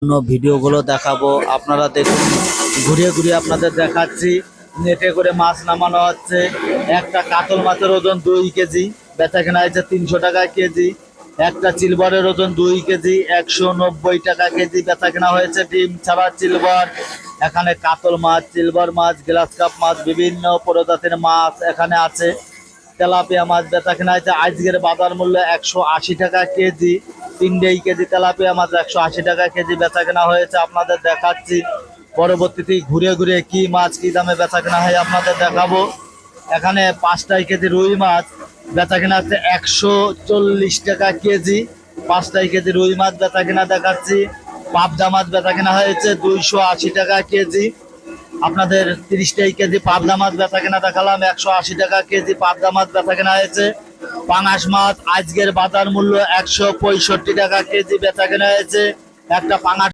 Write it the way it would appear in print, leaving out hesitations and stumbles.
ভিডিওগুলো দেখাবো, আপনারা দেখুন। ঘুরিয়ে ঘুরিয়ে আপনাদের দেখাচ্ছি। নেটে করে মাছ নামানো হচ্ছে। একটা কাতল মাছের ওজন 2 কেজি, বেচা কেনা হয়েছে 300 টাকা কেজি। একটা চিলবারের ওজন 2 কেজি, 190 টাকা কেজি বেচা কেনা হয়েছে। ডিম ছাড়া চিলবার, এখানে কাতল মাছ, চিলবার মাছ, গ্লাস কাপ মাছ, বিভিন্ন প্রজাতির মাছ এখানে আছে। তেলাপিয়া মাছ বেচা কেনা হয়েছে আজকের বাজার মূল্য 180 টাকা কেজি। 3 কেজি তেলাপিয়া মাছ 180 টাকা কেজি বেচা কেনা হয়েছে, আপনাদের দেখাচ্ছি। পরবর্তীতে ঘুরে ঘুরে কি মাছ কি দামে বেচা কেনা হয় আপনাদের দেখাবো। এখানে 5 কেজি রুই মাছ বেচা কেনা হচ্ছে 140 টাকা কেজি। 5 কেজি রুই মাছ বেচা কেনা দেখাচ্ছি। পাবদা মাছ বেচা কেনা হয়েছে 280 টাকা কেজি। আপনাদের 30 কেজি পাবদা মাছ বেচা কেনা দেখালাম, 180 টাকা কেজি পাবদা মাছ বেচা কেনা হয়েছে। পাঙাশ মাছ আজকের বাজার মূল্য 165 টাকা কেজি বেচা কেনা হয়েছে। একটা পাঙাশ